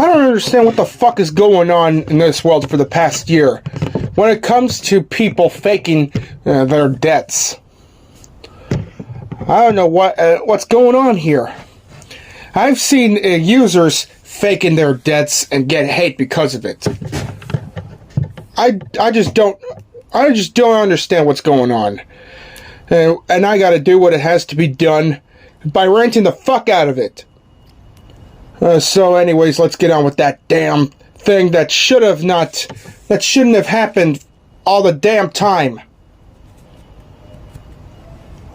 I don't understand what the fuck is going on in this world for the past year when it comes to people faking their debts. I don't know what's going on here. I've seen users faking their debts and get hate because of it. I just don't understand what's going on. And I gotta do what it has to be done by ranting the fuck out of it. So anyways, let's get on with that damn thing that shouldn't have happened all the damn time.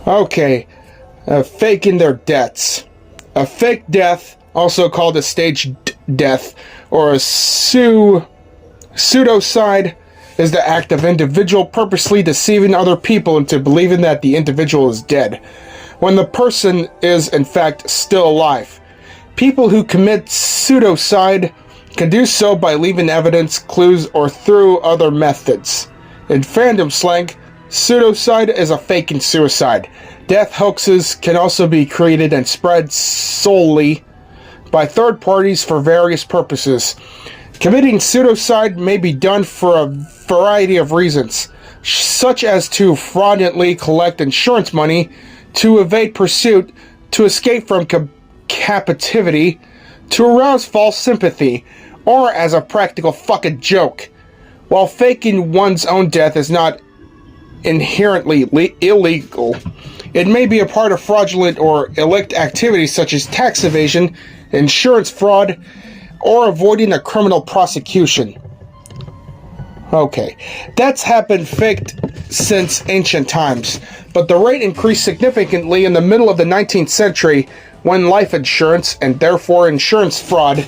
Okay, faking their debts. A fake death, also called a staged death, or a pseudocide, is the act of individual purposely deceiving other people into believing that the individual is dead, when the person is in fact still alive. People who commit pseudocide can do so by leaving evidence, clues, or through other methods. In fandom slang, pseudocide is a faking suicide. Death hoaxes can also be created and spread solely by third parties for various purposes. Committing pseudocide may be done for a variety of reasons, such as to fraudulently collect insurance money, to evade pursuit, to escape from captivity, to arouse false sympathy, or as a practical fucking joke. While faking one's own death is not inherently illegal, it may be a part of fraudulent or illicit activities such as tax evasion, insurance fraud, or avoiding a criminal prosecution. Okay, that's happened faked since ancient times, but the rate increased significantly in the middle of the 19th century when life insurance, and therefore insurance fraud,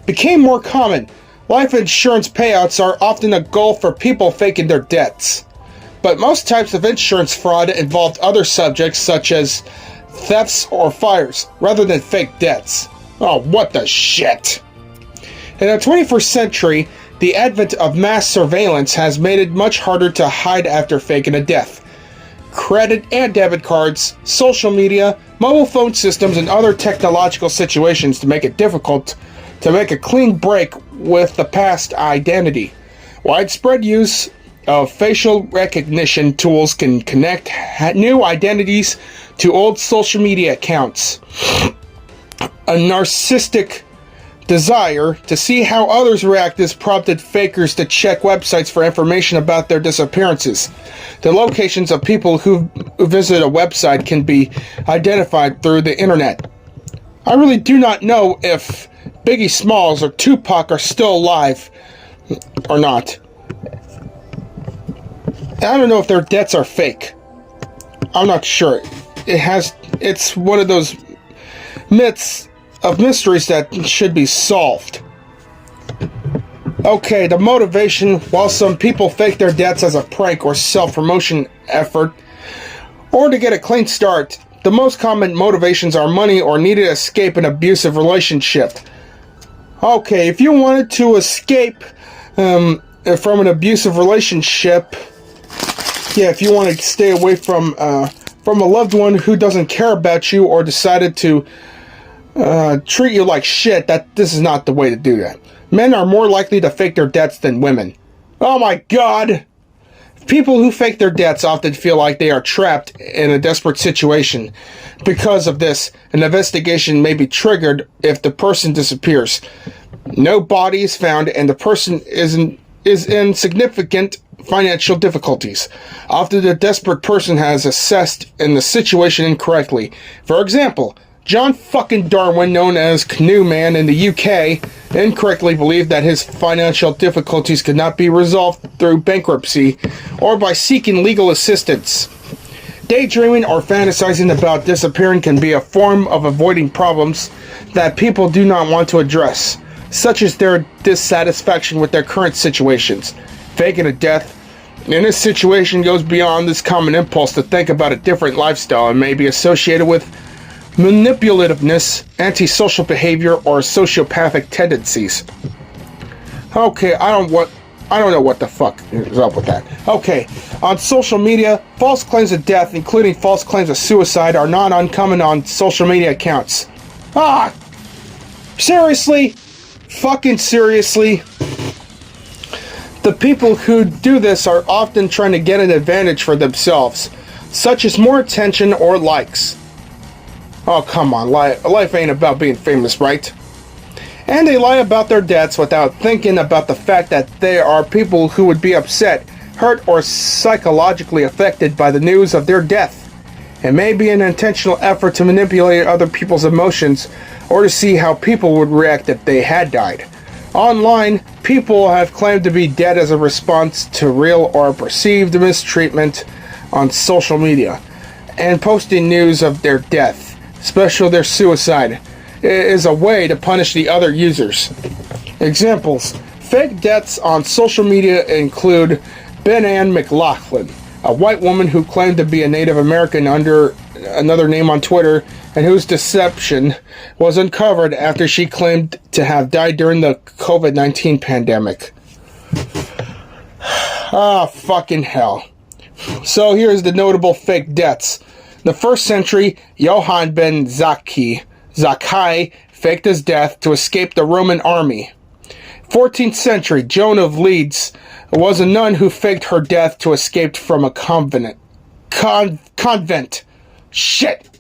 became more common. Life insurance payouts are often a goal for people faking their debts. But most types of insurance fraud involved other subjects such as thefts or fires, rather than fake debts. Oh, what the shit! In the 21st century, the advent of mass surveillance has made it much harder to hide after faking a death. Credit and debit cards, social media, mobile phone systems, and other technological situations to make it difficult to make a clean break with the past identity. Widespread use of facial recognition tools can connect new identities to old social media accounts. A narcissistic desire to see how others react has prompted fakers to check websites for information about their disappearances. The locations of people who visit a website can be identified through the internet. I really do not know if Biggie Smalls or Tupac are still alive or not. I don't know if their debts are fake. I'm not sure. It's one of those mysteries that should be solved. Okay, the motivation. While some people fake their debts as a prank or self-promotion effort, or to get a clean start, the most common motivations are money or need to escape an abusive relationship. Okay, if you wanted to escape from an abusive relationship, yeah, if you want to stay away from a loved one who doesn't care about you or decided to treat you like shit, this is not the way to do that. Men are more likely to fake their debts than women. Oh my god! People who fake their debts often feel like they are trapped in a desperate situation. Because of this, an investigation may be triggered if the person disappears. No body is found and the person is in significant financial difficulties. Often the desperate person has assessed in the situation incorrectly. For example, John fucking Darwin, known as Canoe Man in the UK, incorrectly believed that his financial difficulties could not be resolved through bankruptcy or by seeking legal assistance. Daydreaming or fantasizing about disappearing can be a form of avoiding problems that people do not want to address, such as their dissatisfaction with their current situations. Faking a death in this situation goes beyond this common impulse to think about a different lifestyle and may be associated with manipulativeness, antisocial behavior, or sociopathic tendencies. Okay, I don't know what the fuck is up with that. Okay, on social media, false claims of death, including false claims of suicide, are not uncommon on social media accounts. Ah! Seriously? Fucking seriously? The people who do this are often trying to get an advantage for themselves, such as more attention or likes. Oh, come on, life ain't about being famous, right? And they lie about their deaths without thinking about the fact that there are people who would be upset, hurt, or psychologically affected by the news of their death. It may be an intentional effort to manipulate other people's emotions or to see how people would react if they had died. Online, people have claimed to be dead as a response to real or perceived mistreatment on social media, and posting news of their death, especially their suicide, is a way to punish the other users. Examples: fake deaths on social media include Ben Ann McLaughlin, a white woman who claimed to be a Native American under another name on Twitter, and whose deception was uncovered after she claimed to have died during the COVID-19 pandemic. Ah, fucking hell. So here's the notable fake deaths. In the 1st century, Johann ben Zakkai faked his death to escape the Roman army. 14th century, Joan of Leeds was a nun who faked her death to escape from a convent. Shit!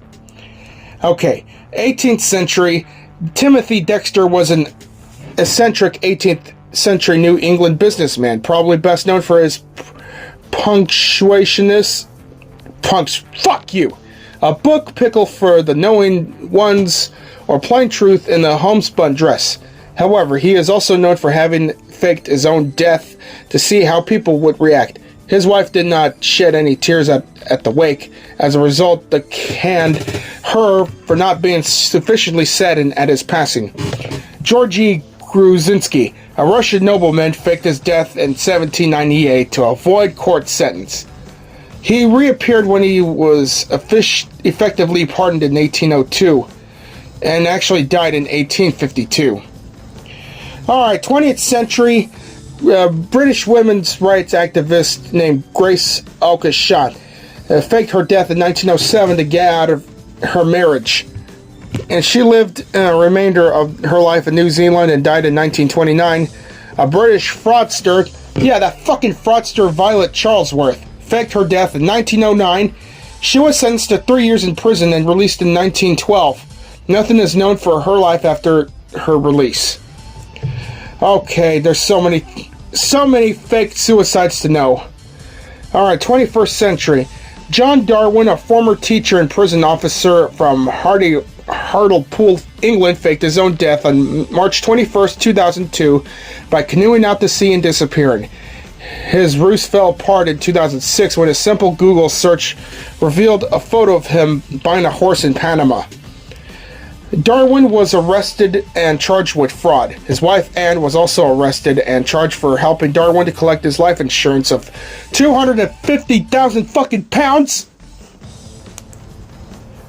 Okay, 18th century, Timothy Dexter was an eccentric 18th century New England businessman, probably best known for his fuck you! A book pickle for the knowing ones, or plain truth in a homespun dress. However, he is also known for having faked his own death to see how people would react. His wife did not shed any tears at the wake. As a result, they canned her for not being sufficiently saddened at his passing. Georgy Gruzinski, a Russian nobleman, faked his death in 1798 to avoid court sentence. He reappeared when he was effectively pardoned in 1802, and actually died in 1852. Alright, 20th century, British women's rights activist named Grace Alcashot faked her death in 1907 to get out of her marriage. And she lived a remainder of her life in New Zealand and died in 1929. A British fraudster, yeah, that fucking fraudster Violet Charlesworth, faked her death in 1909. She was sentenced to 3 years in prison and released in 1912. Nothing is known for her life after her release. Okay, there's so many fake suicides to know. Alright, 21st century. John Darwin, a former teacher and prison officer from Hartlepool, England, faked his own death on March 21st, 2002 by canoeing out to sea and disappearing. His ruse fell apart in 2006 when a simple Google search revealed a photo of him buying a horse in Panama. Darwin was arrested and charged with fraud. His wife Anne was also arrested and charged for helping Darwin to collect his life insurance of 250,000 fucking pounds.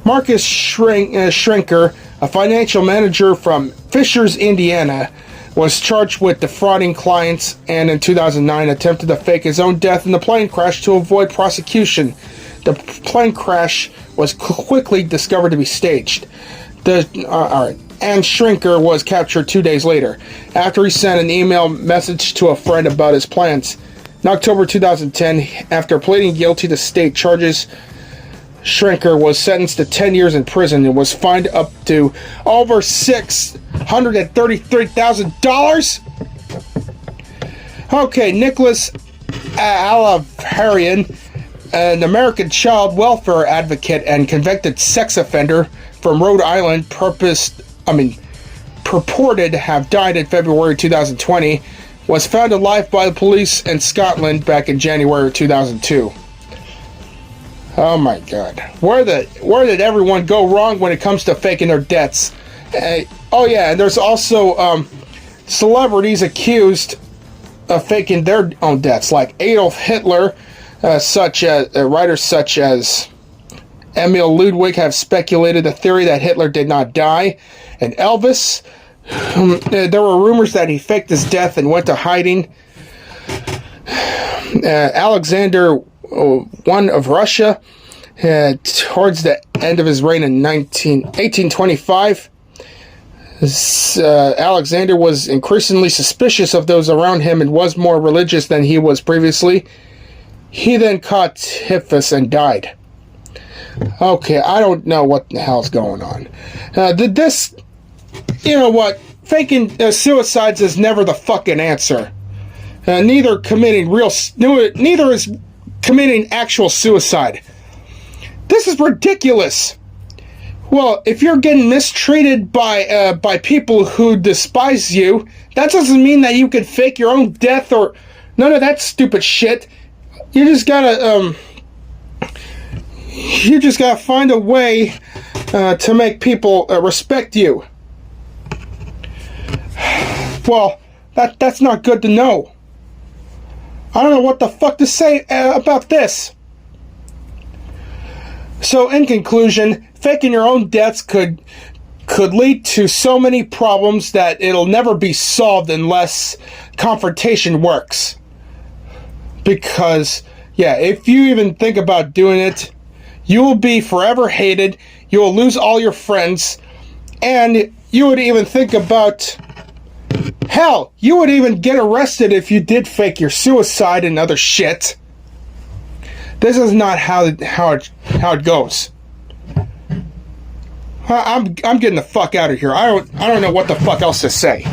Marcus Schrenker, a financial manager from Fishers, Indiana, was charged with defrauding clients and in 2009 attempted to fake his own death in the plane crash to avoid prosecution. The plane crash was quickly discovered to be staged. And Schrenker was captured 2 days later, after he sent an email message to a friend about his plans. In October 2010, after pleading guilty to state charges, Schrenker was sentenced to 10 years in prison and was fined up to over $633,000. Okay, Nicholas Alavarian, an American child welfare advocate and convicted sex offender from Rhode Island, purported to have died in February 2020, was found alive by the police in Scotland back in January 2002. Oh my god. Where did everyone go wrong when it comes to faking their deaths? Oh yeah, and there's also celebrities accused of faking their own deaths, like Adolf Hitler, writers such as Emil Ludwig have speculated the theory that Hitler did not die, and Elvis, there were rumors that he faked his death and went to hiding. Alexander I of Russia, towards the end of his reign in 1825, Alexander was increasingly suspicious of those around him and was more religious than he was previously. He then caught typhus and died. Okay, I don't know what the hell's going on. You know what? Faking suicides is never the fucking answer. Neither is committing actual suicide. This is ridiculous. Well, if you're getting mistreated by people who despise you, that doesn't mean that you could fake your own death or none of that stupid shit. You just gotta find a way to make people respect you. Well, that's not good to know. I don't know what the fuck to say about this. So, in conclusion, faking your own deaths could lead to so many problems that it'll never be solved unless confrontation works. Because, yeah, if you even think about doing it, you will be forever hated, you will lose all your friends, and you would even think about... Hell, you would even get arrested if you did fake your suicide and other shit. This is not how it goes. I'm getting the fuck out of here. I don't know what the fuck else to say.